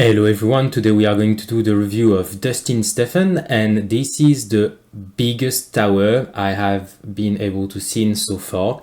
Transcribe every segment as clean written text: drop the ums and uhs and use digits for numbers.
Hello everyone, today we are going to do the review of Dustin Stephen, and this is the biggest tower I have been able to see so far.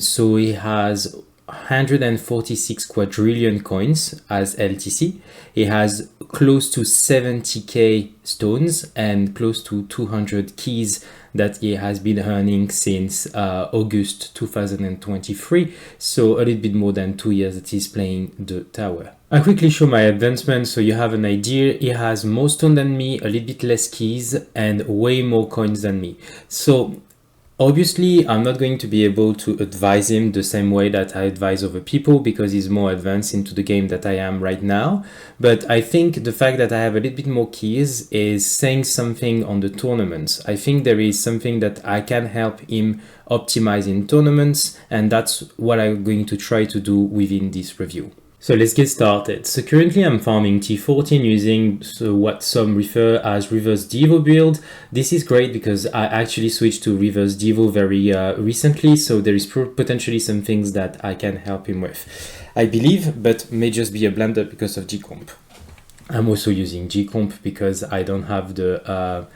So he has 146 quadrillion coins as LTC. He has close to 70k stones and close to 200 keys that he has been earning since August 2023, so a little bit more than 2 years that he's playing the tower. I'll quickly show my advancement so you have an idea. He has more stone than me, a little bit less keys, and way more coins than me. So obviously, I'm not going to be able to advise him the same way that I advise other people because he's more advanced into the game that I am right now. But I think the fact that I have a little bit more keys is saying something on the tournaments. I think there is something that I can help him optimize in tournaments, and that's what I'm going to try to do within this review. So let's get started. So currently I'm farming T14 using what some refer as reverse Devo build. This is great because I actually switched to reverse Devo very recently, so there is potentially some things that I can help him with, I believe, but may just be a blunder because of Gcomp. I'm also using Gcomp because I don't have the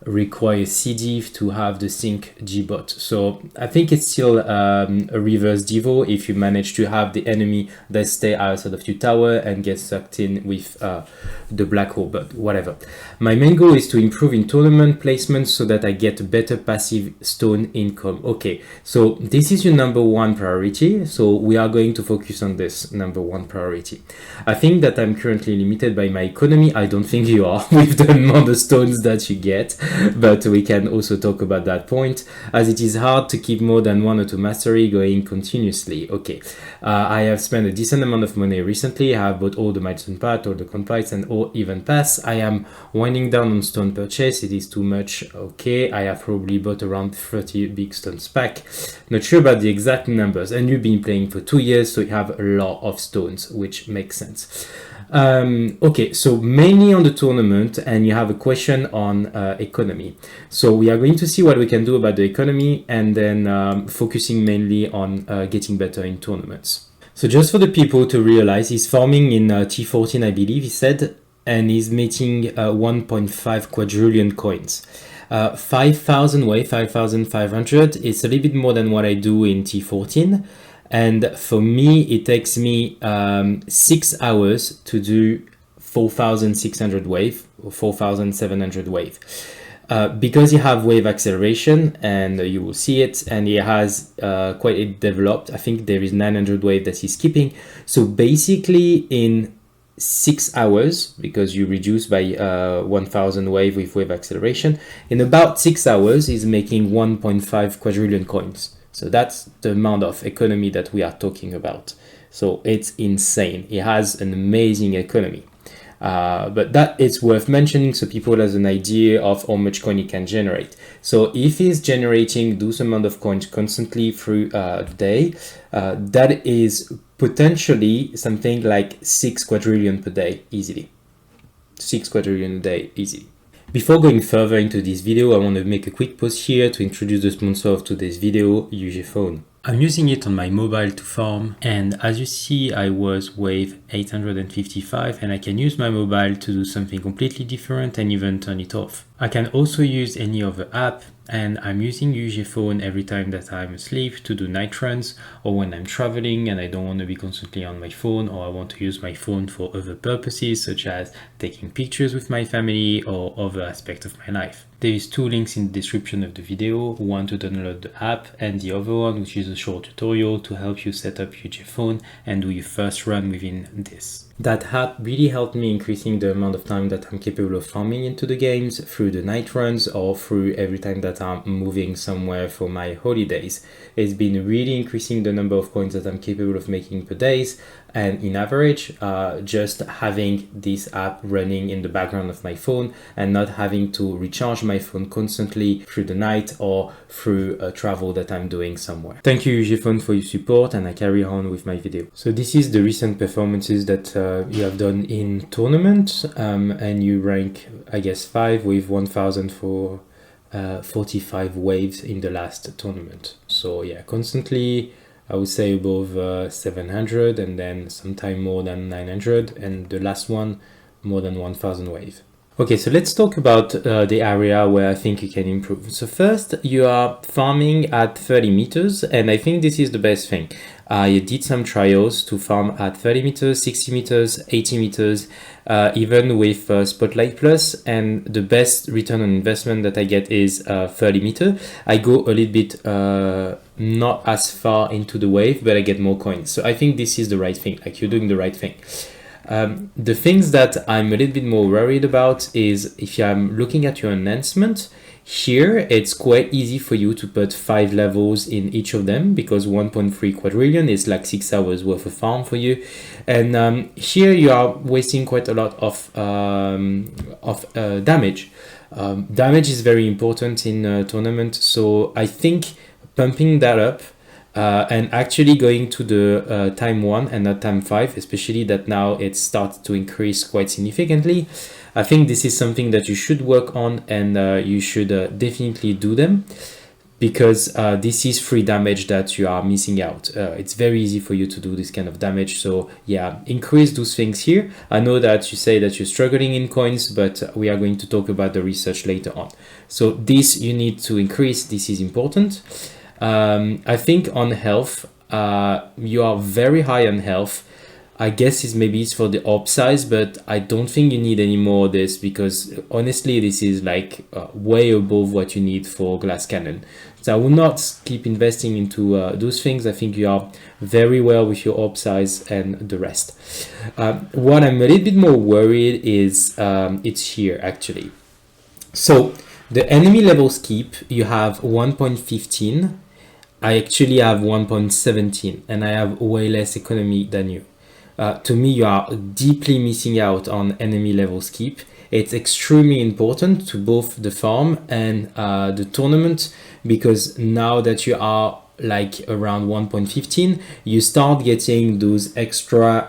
require cdiff to have the sync gbot, so I think it's still a reverse devo if you manage to have the enemy that stay outside of your tower and get sucked in with the black hole, but whatever. My main goal is to improve in tournament placement so that I get a better passive stone income. Okay, so this is your number one priority, so we are going to focus on this number one priority. I think that I'm currently limited by my economy. I don't think you are with the amount of stones that you get, but we can also talk about that point, as it is hard to keep more than 1 or 2 mastery going continuously. Okay, I have spent a decent amount of money recently. I have bought all the milestone path, all the compliance, and all event pass. I am winding down on stone purchase. It is too much. Okay, I have probably bought around 30 big stones pack. Not sure about the exact numbers, and you've been playing for 2 years, so you have a lot of stones, which makes sense. Okay, so mainly on the tournament, and you have a question on economy. So we are going to see what we can do about the economy, and then focusing mainly on getting better in tournaments. So just for the people to realize, he's farming in T14, I believe he said, and he's making 1.5 quadrillion coins. 5,000 wave, 5,500. It's a little bit more than what I do in T14. And for me, it takes me 6 hours to do 4,600 wave or 4,700 wave. Because you have wave acceleration, and you will see it, and he has quite a developed, I think there is 900 wave that he's keeping. So basically in 6 hours, because you reduce by 1,000 wave with wave acceleration, in about 6 hours he's making 1.5 quadrillion coins. So that's the amount of economy that we are talking about. So it's insane. He has an amazing economy. But that is worth mentioning so people has an idea of how much coin he can generate. So if he's generating those amount of coins constantly through the day, that is potentially something like 6 quadrillion per day easily. 6 quadrillion a day easily. Before going further into this video, I want to make a quick pause here to introduce the sponsor of today's video, UGPhone. I'm using it on my mobile to farm, and as you see, I was wave 855, and I can use my mobile to do something completely different and even turn it off. I can also use any other app, and I'm using UGPhone every time that I'm asleep to do night runs, or when I'm traveling and I don't want to be constantly on my phone, or I want to use my phone for other purposes such as taking pictures with my family or other aspects of my life. There is 2 links in the description of the video, one to download the app and the other one which is a short tutorial to help you set up UGPhone and do your first run within this. That app really helped me increasing the amount of time that I'm capable of farming into the games through the night runs or through every time that I'm moving somewhere for my holidays. It's been really increasing the number of coins that I'm capable of making per day, and in average, just having this app running in the background of my phone and not having to recharge my phone constantly through the night or through a travel that I'm doing somewhere. Thank you UGPhone for your support, and I carry on with my video. So this is the recent performances that you have done in tournament, and you rank, I guess, 5 with 1,045 waves in the last tournament. So yeah, constantly I would say above 700, and then sometime more than 900, and the last one more than 1000 wave. Okay, so let's talk about the area where I think you can improve. So first, you are farming at 30 meters, and I think this is the best thing. I did some trials to farm at 30 meters, 60 meters, 80 meters, even with Spotlight Plus, and the best return on investment that I get is 30 meter. I go a little bit not as far into the wave, but I get more coins. So I think this is the right thing, like you're doing the right thing. The things that I'm a little bit more worried about is if I'm looking at your enhancement, here it's quite easy for you to put 5 levels in each of them, because 1.3 quadrillion is like 6 hours worth of farm for you. And here you are wasting quite a lot of damage. Damage is very important in a tournament, so I think pumping that up and actually going to the time 1 and not time 5, especially that now it starts to increase quite significantly. I think this is something that you should work on, and you should definitely do them, because this is free damage that you are missing out. It's very easy for you to do this kind of damage. So yeah, increase those things here. I know that you say that you're struggling in coins, but we are going to talk about the research later on. So this you need to increase. This is important. I think on health, you are very high on health. I guess it's for the orb size, but I don't think you need any more of this, because honestly, this is like way above what you need for glass cannon. So I will not keep investing into those things. I think you are very well with your orb size and the rest. What I'm a little bit more worried is it's here actually. So the enemy levels keep, you have 1.15. I actually have 1.17, and I have way less economy than you. To me, you are deeply missing out on enemy levels keep. It's extremely important to both the farm and the tournament, because now that you are like around 1.15, you start getting those extra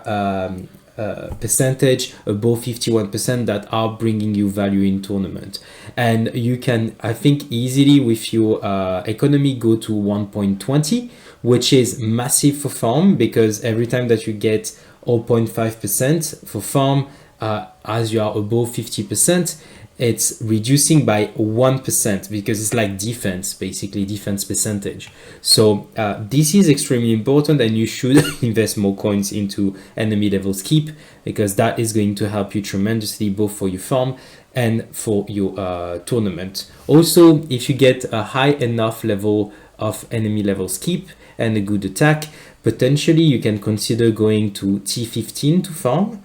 percentage above 51% that are bringing you value in tournament. And you can, I think, easily with your economy go to 1.20, which is massive for farm, because every time that you get 0.5% for farm, as you are above 50%, it's reducing by 1%, because it's like defense, basically defense percentage. So this is extremely important, and you should invest more coins into enemy levels keep, because that is going to help you tremendously both for your farm and for your tournament. Also, if you get a high enough level of enemy levels keep and a good attack, potentially you can consider going to T15 to farm,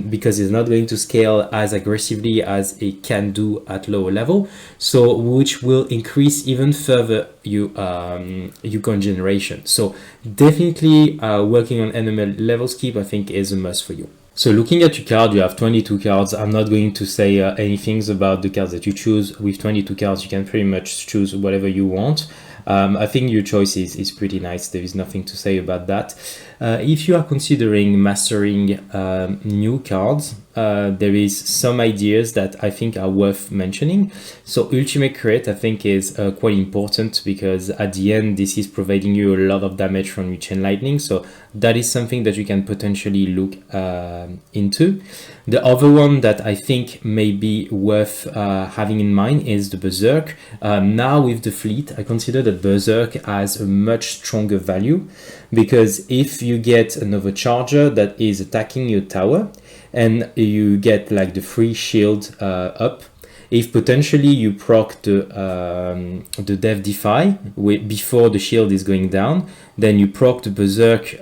because it's not going to scale as aggressively as it can do at lower level, so which will increase even further your coin generation. So definitely working on enemy levels keep, I think, is a must for you. So looking at your card, you have 22 cards. I'm not going to say anything about the cards that you choose. With 22 cards, you can pretty much choose whatever you want. I think your choice is pretty nice. There is nothing to say about that. If you are considering mastering new cards, there is some ideas that I think are worth mentioning. So ultimate crit, I think, is quite important, because at the end this is providing you a lot of damage from your chain lightning. So that is something that you can potentially look into. The other one that I think may be worth having in mind is the Berserk. Now with the fleet, I consider that Berserk has a much stronger value, because if you get an overcharger that is attacking your tower, and you get like the free shield up, if potentially you proc the Death Defy before the shield is going down, then you proc the Berserk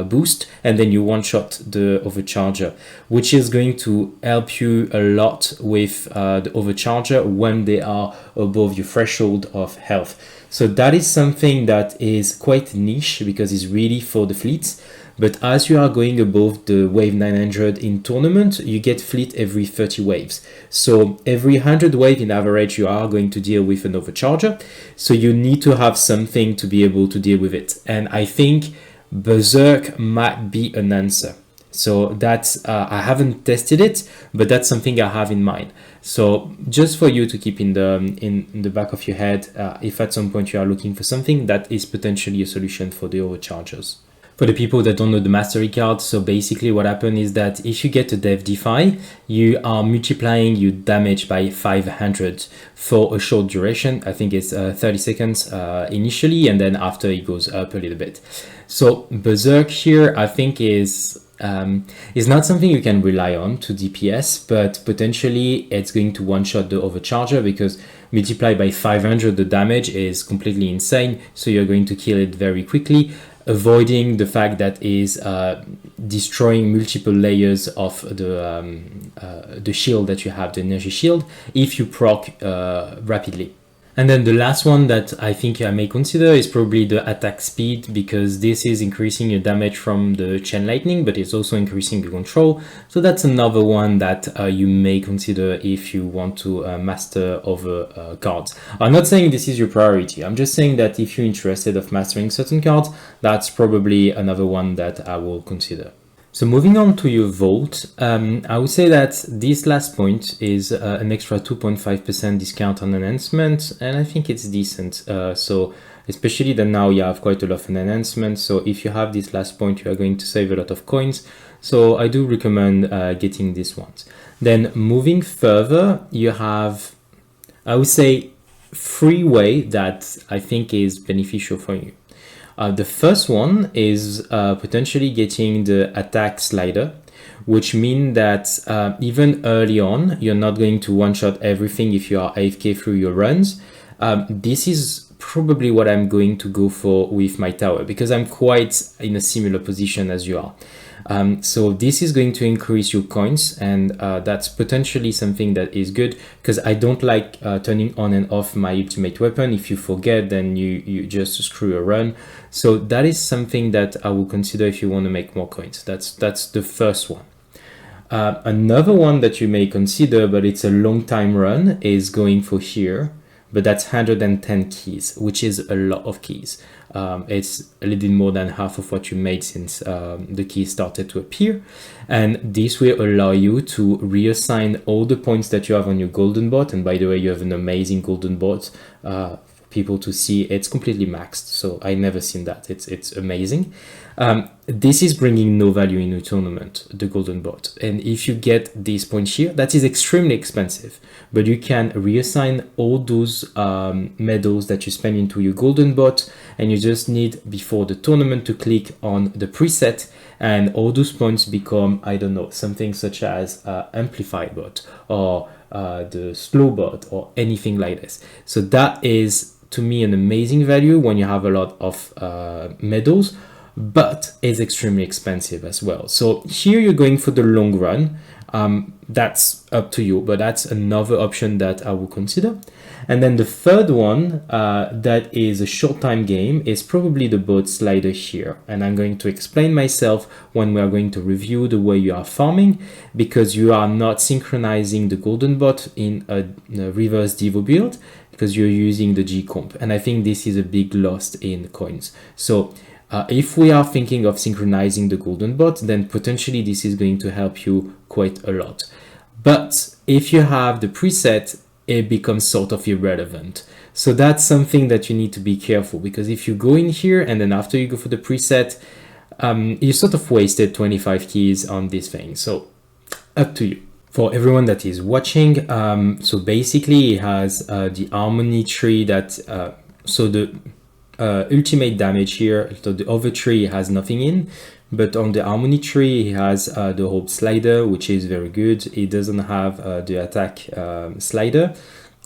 boost, and then you one-shot the Overcharger, which is going to help you a lot with the Overcharger when they are above your threshold of health. So that is something that is quite niche, because it's really for the fleets. But as you are going above the wave 900 in tournament, you get fleet every 30 waves. So every 100 wave in average, you are going to deal with an overcharger. So you need to have something to be able to deal with it. And I think Berserk might be an answer. So that's I haven't tested it, but that's something I have in mind. So just for you to keep in the back of your head, if at some point you are looking for something, that is potentially a solution for the overchargers. For the people that don't know the mastery card, so basically what happens is that if you get a dev defi, you are multiplying your damage by 500 for a short duration. I think it's 30 seconds initially, and then after it goes up a little bit. So Berserk here, I think is not something you can rely on to DPS, but potentially it's going to one-shot the overcharger, because multiplied by 500 the damage is completely insane, so you're going to kill it very quickly, avoiding the fact that is destroying multiple layers of the shield that you have, the energy shield, if you proc rapidly. And then the last one that I think I may consider is probably the attack speed, because this is increasing your damage from the chain lightning, but it's also increasing the control. So that's another one that you may consider if you want to master over cards. I'm not saying this is your priority. I'm just saying that if you're interested of mastering certain cards, that's probably another one that I will consider. So moving on to your vault, I would say that this last point is an extra 2.5% discount on enhancement, and I think it's decent. So especially that now you have quite a lot of enhancements. So if you have this last point, you are going to save a lot of coins. So I do recommend getting this one. Then moving further, you have, I would say, 3 ways that I think is beneficial for you. The first one is potentially getting the attack slider, which means that even early on, you're not going to one-shot everything if you are AFK through your runs. This is probably what I'm going to go for with my tower, because I'm quite in a similar position as you are. So this is going to increase your coins, and that's potentially something that is good, because I don't like turning on and off my ultimate weapon. If you forget, then you just screw a run. So that is something that I will consider if you want to make more coins. That's the first one. Another one that you may consider, but it's a long time run, is going for here, but that's 110 keys, which is a lot of keys. It's a little bit more than half of what you made since the keys started to appear. And this will allow you to reassign all the points that you have on your golden bot. And by the way, you have an amazing golden bot for people to see. It's completely maxed, so I never seen that. It's amazing. This is bringing no value in your tournament, the golden bot. And if you get these points here, that is extremely expensive, but you can reassign all those medals that you spend into your golden bot, and you just need before the tournament to click on the preset, and all those points become, I don't know, something such as amplify bot or the slow bot or anything like this. So that is, to me, an amazing value when you have a lot of medals, but it's extremely expensive as well. So here you're going for the long run. That's up to you, but that's another option that I will consider. And then the third one that is a short time game is probably the bot slider here. And I'm going to explain myself when we are going to review the way you are farming, because you are not synchronizing the golden bot in a reverse Devo build, because you're using the G comp. And I think this is a big loss in coins. So if we are thinking of synchronizing the golden bot, then potentially this is going to help you quite a lot. But if you have the preset, it becomes sort of irrelevant. So that's something that you need to be careful, because if you go in here and then after you go for the preset, you sort of wasted 25 keys on this thing. So up to you. For everyone that is watching, so basically it has the harmony tree that, so the ultimate damage here, so the other tree has nothing in, but on the harmony tree he has the hope slider, which is very good. He doesn't have the attack slider,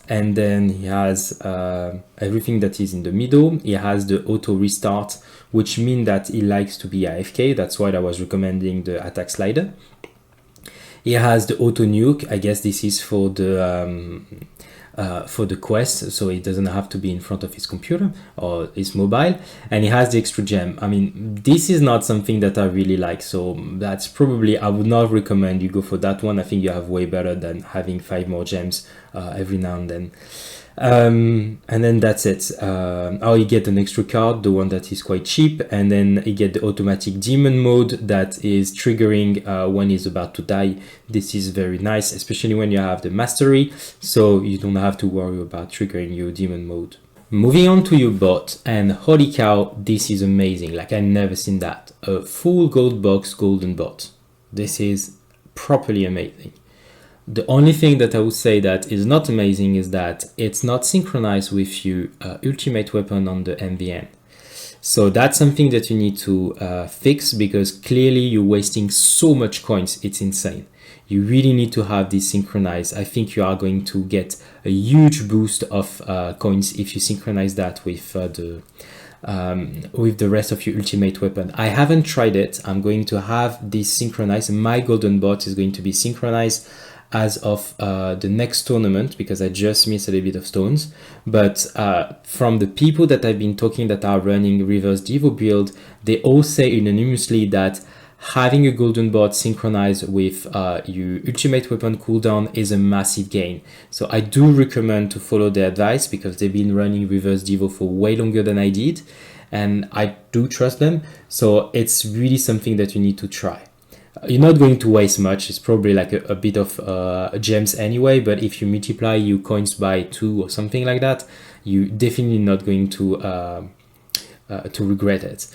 and then he has everything that is in the middle. He has the auto restart, which means that he likes to be AFK. That's why I was recommending the attack slider. He has the auto nuke. I guess this is for the quest, so it doesn't have to be in front of his computer or his mobile. And he has the extra gem. I mean, this is not something that I really like, so that's probably, I would not recommend you go for that one. I think you have way better than having 5 more gems every now and then. And then that's it. Oh, you get an extra card, the one that is quite cheap, and then you get the automatic demon mode that is triggering when he's about to die. This is very nice, especially when you have the mastery, so you don't have to worry about triggering your demon mode. Moving on to your bot, and holy cow, this is amazing. Like, I've never seen that. A full gold box golden bot. This is properly amazing. The only thing that I would say that is not amazing is that it's not synchronized with your ultimate weapon on the MVN. So that's something that you need to fix, because clearly you're wasting so much coins. It's insane. You really need to have this synchronized. I think you are going to get a huge boost of coins if you synchronize that with the rest of your ultimate weapon. I haven't tried it. I'm going to have this synchronized. My golden bot is going to be synchronized as of the next tournament, because I just missed a little bit of stones. But from the people that I've been talking that are running reverse Devo build, they all say unanimously that having a golden bot synchronized with your ultimate weapon cooldown is a massive gain. So I do recommend to follow their advice, because they've been running reverse Devo for way longer than I did, and I do trust them. So it's really something that you need to try. You're not going to waste much. It's probably like a bit of gems anyway, but if you multiply your coins by 2 or something like that, you're definitely not going to regret it.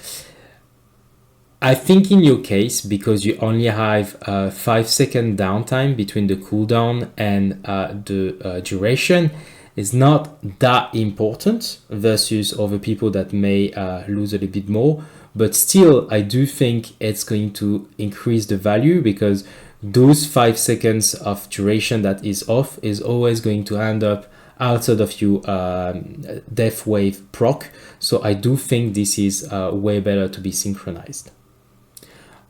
I think in your case, because you only have 5-second downtime between the cooldown and the duration, is not that important versus other people that may lose a little bit more. But still, I do think it's going to increase the value, because those 5 seconds of duration that is off is always going to end up outside of your death wave proc. So I do think this is way better to be synchronized.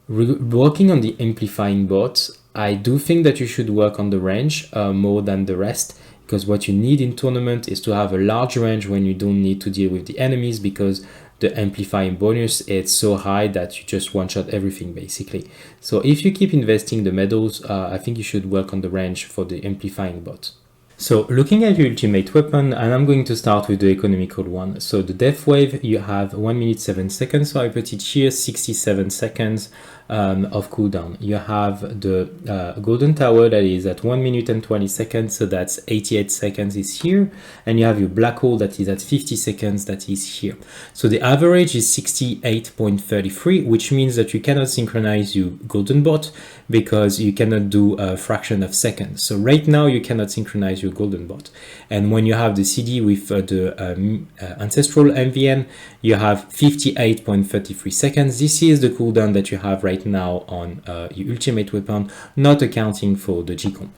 Working on the amplifying bot, I do think that you should work on the range more than the rest, because what you need in tournament is to have a large range when you don't need to deal with the enemies, because the amplifying bonus is so high that you just one-shot everything basically. So if you keep investing the medals, I think you should work on the range for the amplifying bot. So looking at your ultimate weapon, and I'm going to start with the economical one. So the death wave, you have 1 minute 7 seconds. So I put it here, 67 seconds of cooldown. You have the golden tower that is at 1 minute and 20 seconds. So that's 88 seconds is here. And you have your black hole that is at 50 seconds that is here. So the average is 68.33, which means that you cannot synchronize your golden bot because you cannot do a fraction of seconds. So right now you cannot synchronize your golden bot. And when you have the CD with the ancestral MVN, you have 58.33 seconds. This is the cooldown that you have right now on your ultimate weapon, not accounting for the G-comp.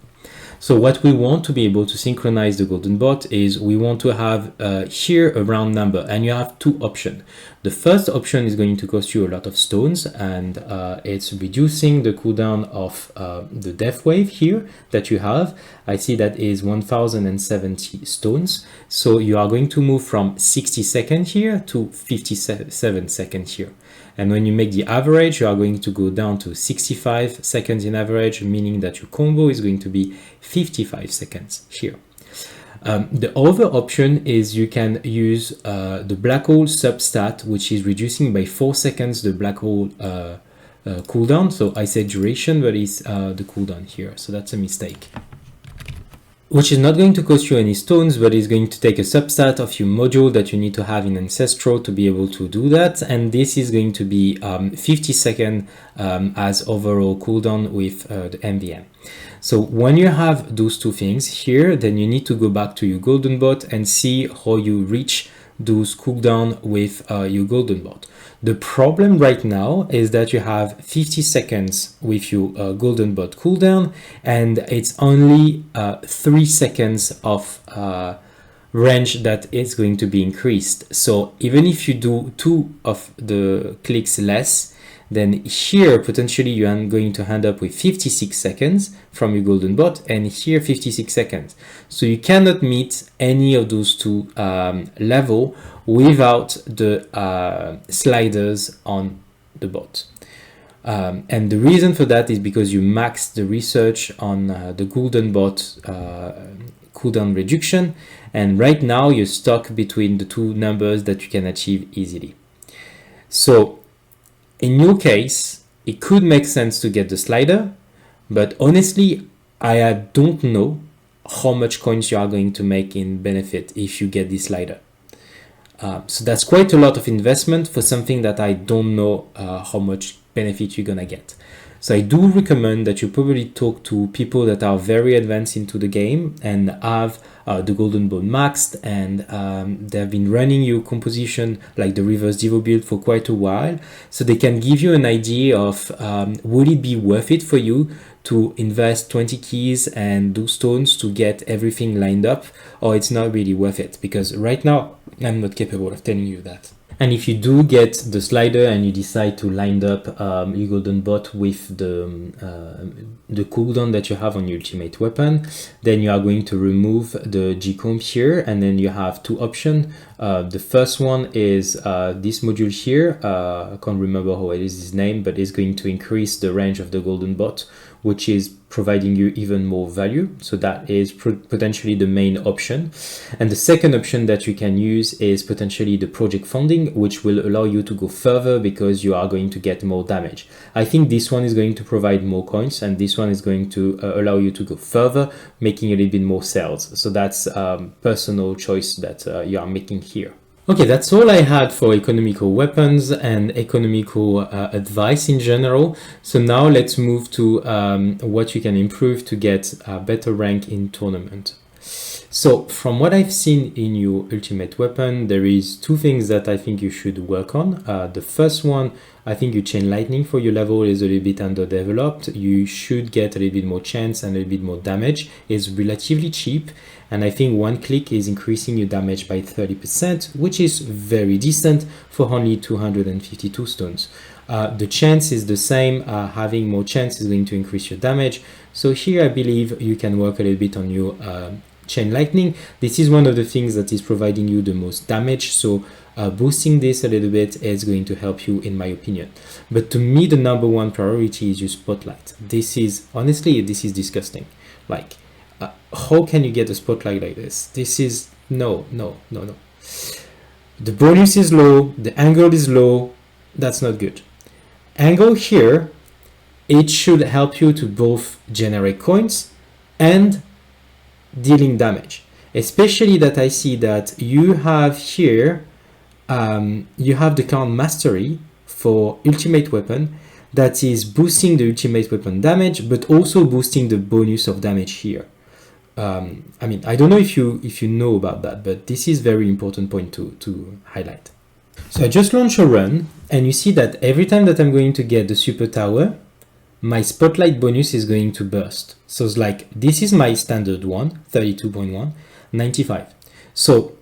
So what we want to be able to synchronize the golden bot is we want to have here a round number, and you have 2 options. The first option is going to cost you a lot of stones, and it's reducing the cooldown of the death wave here that you have. I see that is 1070 stones. So you are going to move from 60 seconds here to 57 seconds here. And when you make the average, you are going to go down to 65 seconds in average, meaning that your combo is going to be 55 seconds here. The other option is you can use the black hole substat, which is reducing by 4 seconds the black hole cooldown. So I said duration, but it's the cooldown here. So that's a mistake. Which is not going to cost you any stones, but is going to take a substat of your module that you need to have in Ancestral to be able to do that. And this is going to be 50 seconds as overall cooldown with the MVN. So when you have those 2 things here, then you need to go back to your golden bot and see how you reach those cooldown with your golden bot. The problem right now is that you have 50 seconds with your golden bot cooldown, and it's only 3 seconds of range that is going to be increased. So even if you do 2 of the clicks less, then here potentially you are going to end up with 56 seconds from your golden bot, and here 56 seconds. So you cannot meet any of those 2 level without the sliders on the bot. And the reason for that is because you max the research on the golden bot cooldown reduction, and right now you're stuck between the two numbers that you can achieve easily. So in your case, it could make sense to get the slider, but honestly, I don't know how much coins you are going to make in benefit if you get this slider. So that's quite a lot of investment for something that I don't know how much benefit you're gonna get. So I do recommend that you probably talk to people that are very advanced into the game and have the golden bone maxed, and they have been running your composition like the reverse devo build for quite a while, so they can give you an idea of would it be worth it for you to invest 20 keys and do stones to get everything lined up, or it's not really worth it, because right now I'm not capable of telling you that. And if you do get the slider and you decide to line up your golden bot with the cooldown that you have on your ultimate weapon, then you are going to remove the G-comb here, and then you have two options. The first one is this module here. I can't remember how it is his name, but it's going to increase the range of the golden bot, which is providing you even more value. So that is potentially the main option. And the second option that you can use is potentially the project funding, which will allow you to go further because you are going to get more damage. I think this one is going to provide more coins, and this one is going to allow you to go further, making a little bit more sales. So that's personal choice that you are making here. Okay, that's all I had for economical weapons and economical advice in general. So now let's move to what you can improve to get a better rank in tournament. So from what I've seen in your ultimate weapon, there is two things that I think you should work on. The first one, I think your chain lightning for your level is a little bit underdeveloped. You should get a little bit more chance and a little bit more damage. It's relatively cheap, and I think one click is increasing your damage by 30%, which is very decent for only 252 stones. The chance is the same. Having more chance is going to increase your damage. So here I believe you can work a little bit on your chain lightning. This is one of the things that is providing you the most damage, so boosting this a little bit is going to help you, in my opinion. But to me, the number one priority is your spotlight. This is honestly, this is disgusting. Like, how can you get a spotlight like this? This is no. The bonus is low, the angle is low. That's not good. Angle here, it should help you to both generate coins and dealing damage, especially that I see that you have here you have the count mastery for ultimate weapon that is boosting the ultimate weapon damage, but also boosting the bonus of damage here. I mean, I don't know if you know about that, but this is very important point to highlight. So I just launched a run, and you see that every time that I'm going to get the super tower, my spotlight bonus is going to burst. So it's like, this is my standard one, 32.1, 95. So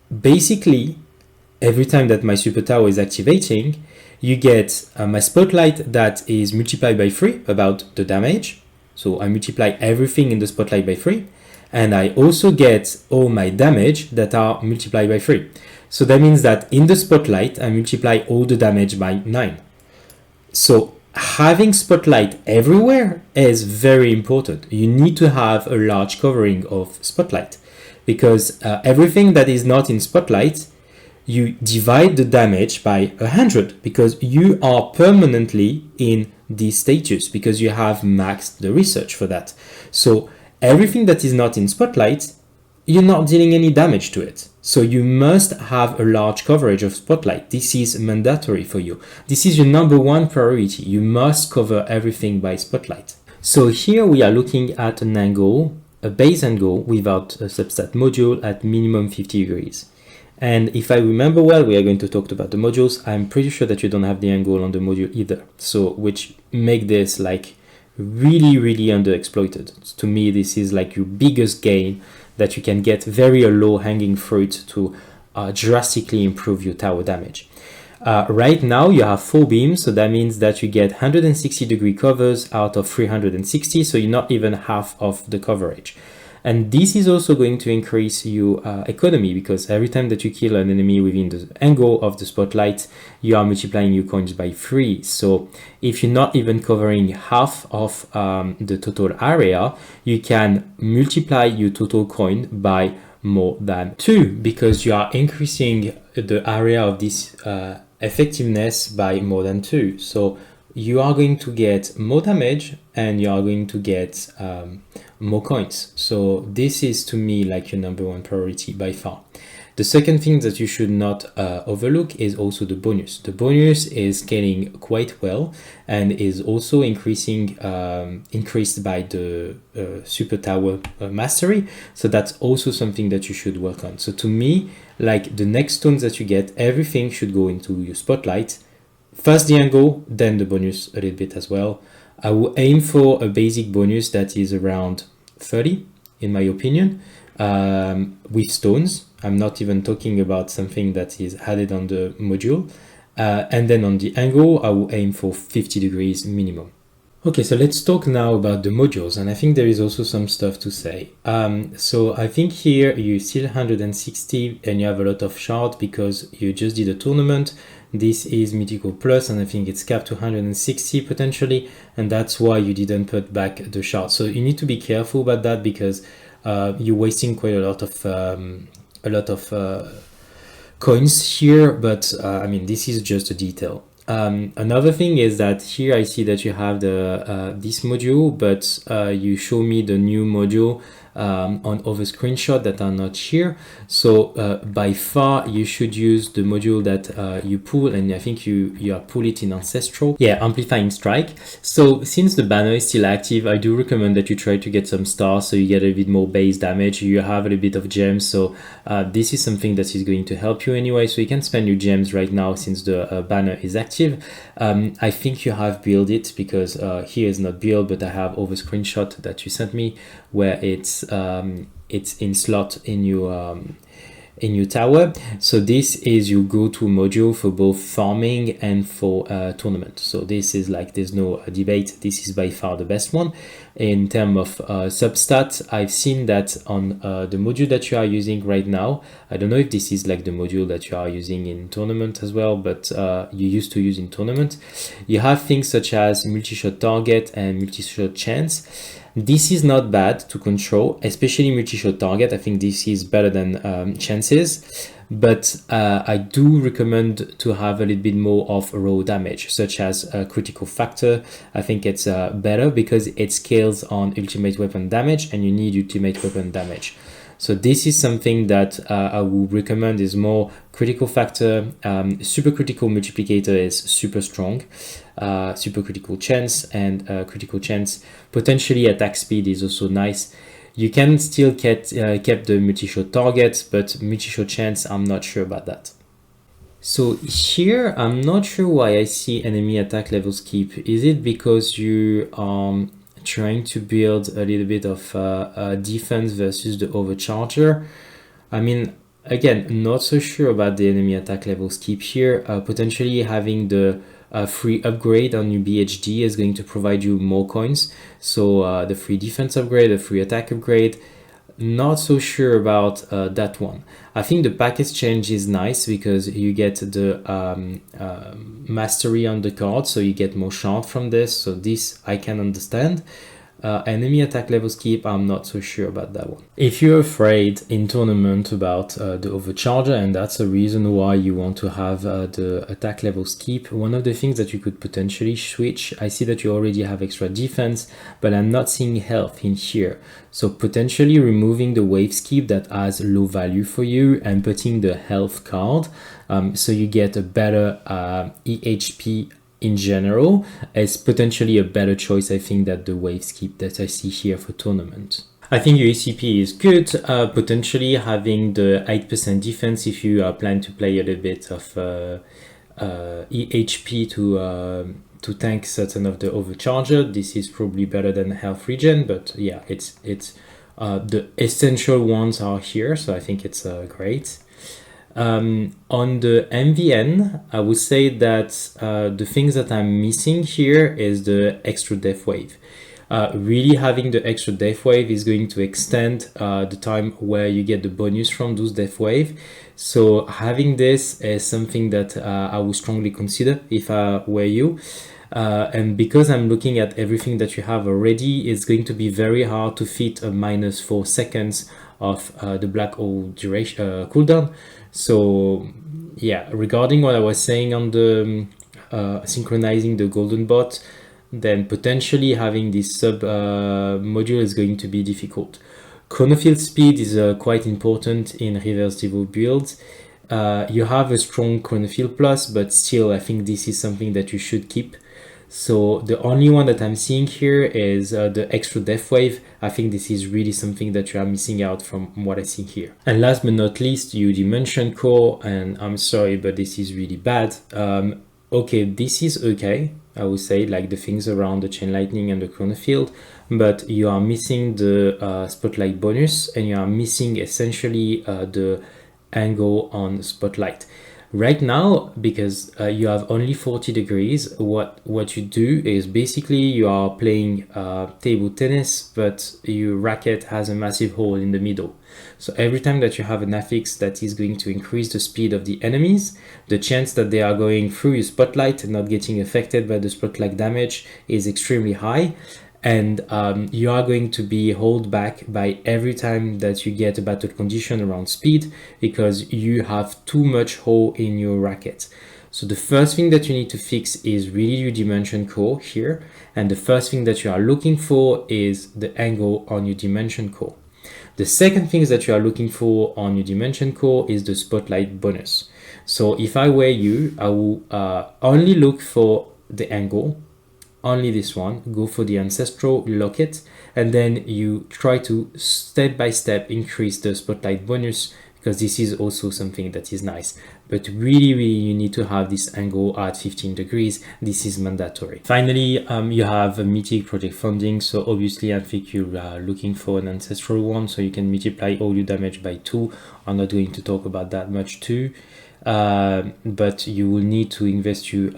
basically, every time that my super tower is activating, you get my spotlight that is multiplied by 3 about the damage. So I multiply everything in the spotlight by 3. And I also get all my damage that are multiplied by 3. So that means that in the spotlight, I multiply all the damage by 9. So having spotlight everywhere is very important. You need to have a large covering of spotlight, because everything that is not in spotlight, you divide the damage by 100, because you are permanently in this status, because you have maxed the research for that. So everything that is not in spotlight, you're not dealing any damage to it. So you must have a large coverage of spotlight. This is mandatory for you. This is your number one priority. You must cover everything by spotlight. So here we are looking at an angle, a base angle without a substat module at minimum 50 degrees. And if I remember well, we are going to talk about the modules. I'm pretty sure that you don't have the angle on the module either. So which make this like really underexploited. To me, this is like your biggest gain, that you can get very low hanging fruit to drastically improve your tower damage. Right now you have 4 beams, so that means that you get 160 degree covers out of 360, so you're not even half of the coverage. And this is also going to increase your economy, because every time that you kill an enemy within the angle of the spotlight, you are multiplying your coins by 3. So if you're not even covering half of the total area, you can multiply your total coin by more than 2, because you are increasing the area of this effectiveness by more than 2. So you are going to get more damage and you are going to get more coins. So this is, to me, like your number one priority by far. The second thing that you should not overlook is also the bonus. The bonus is scaling quite well and is also increased by the super tower mastery. So that's also something that you should work on. So to me, like the next stones that you get, everything should go into your spotlight. First the angle, then the bonus a little bit as well. I will aim for a basic bonus that is around 30, in my opinion, with stones. I'm not even talking about something that is added on the module. And then on the angle, I will aim for 50 degrees minimum. Okay, so let's talk now about the modules, and I think there is also some stuff to say. So I think here you still 160 and you have a lot of shards because you just did a tournament. This is Mythical Plus, and I think it's capped to 160 potentially, and that's why you didn't put back the shards. So you need to be careful about that, because you're wasting quite a lot of coins here, but I mean, this is just a detail. Another thing is that here I see that you have the this module, but you show me the new module on other screenshot that are not here. So by far you should use the module that you pull, and I think you pull it in Ancestral. Yeah, Amplifying Strike. So since the banner is still active, I do recommend that you try to get some stars so you get a bit more base damage. You have a little bit of gems, so this is something that is going to help you anyway. So you can spend your gems right now since the banner is active. I think you have built it, because here is not built, but I have over screenshot that you sent me where it's in slot in your tower. So this is your go-to module for both farming and for tournament. So this is like, there's no debate, this is by far the best one. In terms of substat, I've seen that on the module that you are using right now, I don't know if this is like the module that you are using in tournament as well, but you used to use in tournament, you have things such as multi-shot target and multi-shot chance. This is not bad to control, especially multi-shot target. I think this is better than chances, but I do recommend to have a little bit more of raw damage, such as critical factor. I think it's better because it scales on ultimate weapon damage, and you need ultimate weapon damage. So this is something that I would recommend is more critical factor. Super critical multiplicator is super strong. Super critical chance and critical chance. Potentially attack speed is also nice. You can still keep the multi-shot target, but multi-shot chance, I'm not sure about that. So here, I'm not sure why I see enemy attack level skip. Is it because you are trying to build a little bit of defense versus the overcharger? I mean, again, not so sure about the enemy attack level skip here. Potentially having the free upgrade on your BHD is going to provide you more coins. So the free defense upgrade, the free attack upgrade, not so sure about that one. I think the package change is nice because you get the mastery on the card, so you get more shard from this. So this I can understand. Enemy attack level skip, I'm not so sure about that one. If you're afraid in tournament about the overcharger, and that's a reason why you want to have the attack level skip, one of the things that you could potentially switch, I see that you already have extra defense, but I'm not seeing health in here. So potentially removing the wave skip that has low value for you and putting the health card, so you get a better EHP in general, is potentially a better choice, I think, than the wave skip that I see here for tournament. I think your ECP is good, potentially having the 8% defense if you plan to play a little bit of EHP to tank certain of the overcharger. This is probably better than health regen, but yeah, it's the essential ones are here, so I think it's great. On the MVN, I would say that the things that I'm missing here is the extra death wave. Really having the extra depth wave is going to extend the time where you get the bonus from those depth wave. So having this is something that I would strongly consider if I were you. And because I'm looking at everything that you have already, it's going to be very hard to fit a -4 seconds of the black hole duration cooldown. So yeah, regarding what I was saying on the synchronizing the golden bot, then potentially having this sub module is going to be difficult. Chronofield speed is quite important in reverse devo builds. You have a strong chronofield plus, but still I think this is something that you should keep. So the only one that I'm seeing here is the extra depth wave. I think this is really something that you are missing out from what I see here. And last but not least, you dimension core, and I'm sorry, but this is really bad. Okay, this is okay, I would say, like the things around the chain lightning and the chronofield, but you are missing the spotlight bonus, and you are missing essentially the angle on spotlight. Right now, because you have only 40 degrees, what you do is basically you are playing table tennis, but your racket has a massive hole in the middle. So every time that you have an affix that is going to increase the speed of the enemies, the chance that they are going through your spotlight and not getting affected by the spotlight damage is extremely high. And you are going to be held back by every time that you get a battle condition around speed, because you have too much hole in your racket. So the first thing that you need to fix is really your dimension core here, and the first thing that you are looking for is the angle on your dimension core. The second thing that you are looking for on your dimension core is the spotlight bonus. So if I were you, I will only look for the angle, only this one, go for the ancestral, lock it, and then you try to step by step increase the spotlight bonus, because this is also something that is nice. But really you need to have this angle at 15 degrees. This is mandatory. Finally, you have a mythic project funding. So obviously I think you are looking for an ancestral one, so you can multiply all your damage by 2. I'm not going to talk about that much too. But you will need to invest your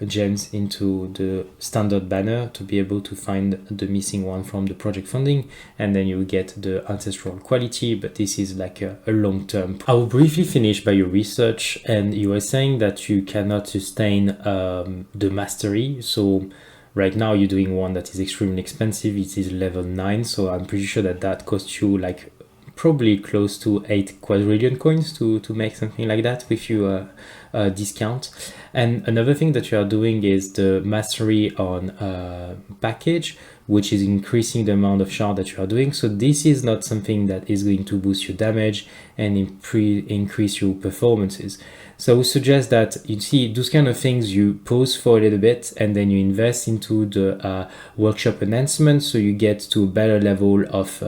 gems into the standard banner to be able to find the missing one from the project funding, and then you will get the ancestral quality, but this is like a long term. I will briefly finish by your research, and you were saying that you cannot sustain the mastery. So right now you're doing one that is extremely expensive. It is level 9, so I'm pretty sure that costs you like probably close to 8 quadrillion coins to make something like that with your discount. And another thing that you are doing is the mastery on package, which is increasing the amount of shard that you are doing. So this is not something that is going to boost your damage and increase your performances. So I would suggest that, you see, those kind of things you pause for a little bit and then you invest into the workshop enhancement, so you get to a better level of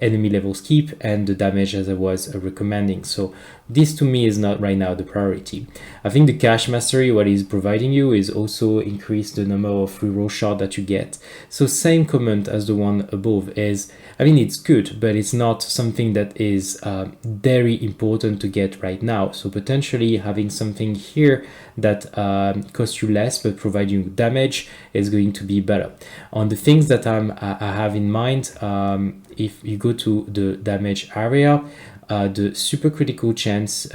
enemy level skip and the damage as I was recommending. So this to me is not right now the priority. I think the cash mastery, what is providing you is also increase the number of reroll shard that you get. So same comment as the one above is, I mean, it's good, but it's not something that is very important to get right now. So potentially having something here that costs you less but provide you damage is going to be better. On the things that I have in mind, if you go to the damage area, the super critical chance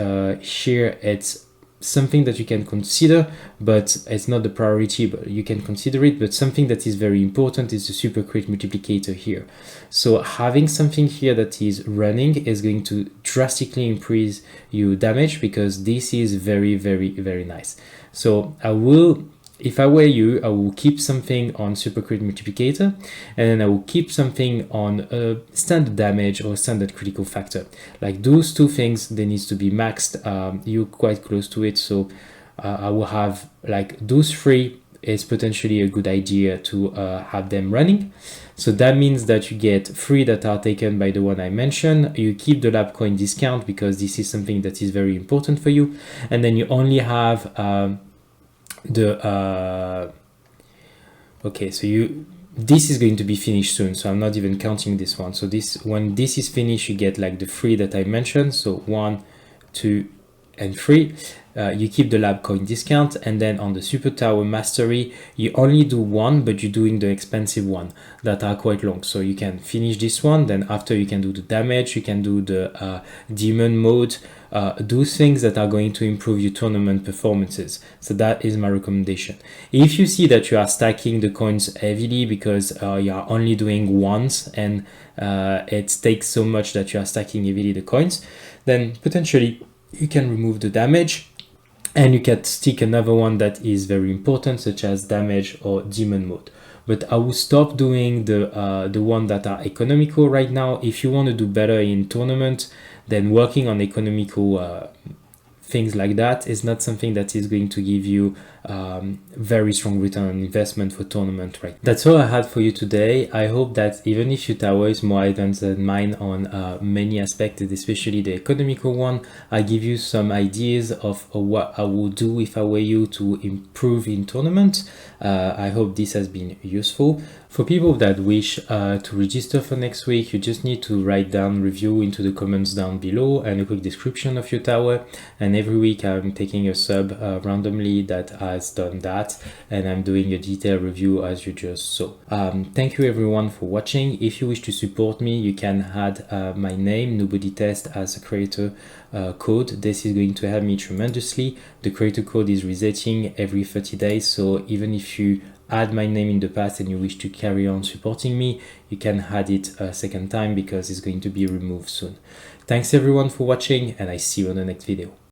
here, it's something that you can consider, but it's not the priority, but you can consider it. But something that is very important is the super crit multiplicator here. So having something here that is running is going to drastically increase your damage, because this is very, very, very nice. So I will, if I were you, I will keep something on super crit multiplicator, and then I will keep something on standard damage or standard critical factor. Like those two things, they need to be maxed. You're quite close to it, so I will have like those three is potentially a good idea to have them running. So that means that you get 3 that are taken by the one I mentioned. You keep the lab coin discount because this is something that is very important for you, and then you only have okay, so this is going to be finished soon, so I'm not even counting this one. So this, when this is finished, you get like the 3 that I mentioned, so 1, 2 and 3, you keep the lab coin discount, and then on the super tower mastery you only do one, but you're doing the expensive one that are quite long. So you can finish this one, then after you can do the damage, you can do the demon mode, do things that are going to improve your tournament performances. So that is my recommendation. If you see that you are stacking the coins heavily because you are only doing once and it takes so much that you are stacking heavily the coins, then potentially you can remove the damage and you can stick another one that is very important, such as damage or demon mode. But I will stop doing the one that are economical right now. If you want to do better in tournament, then working on economical things like that is not something that is going to give you very strong return on investment for tournament, right? That's all I had for you today. I hope that even if your tower is more advanced than mine on many aspects, especially the economical one, I give you some ideas of what I would do if I were you to improve in tournament. I hope this has been useful. For people that wish to register for next week, you just need to write down review into the comments down below and a quick description of your tower. And every week I'm taking a sub randomly that has done that, and I'm doing a detailed review as you just saw. Thank you everyone for watching. If you wish to support me, you can add my name, Noobodytest, as a creator code. This is going to help me tremendously. The creator code is resetting every 30 days, so even if you add my name in the past and you wish to carry on supporting me, you can add it a second time because it's going to be removed soon. Thanks everyone for watching, and I see you on the next video.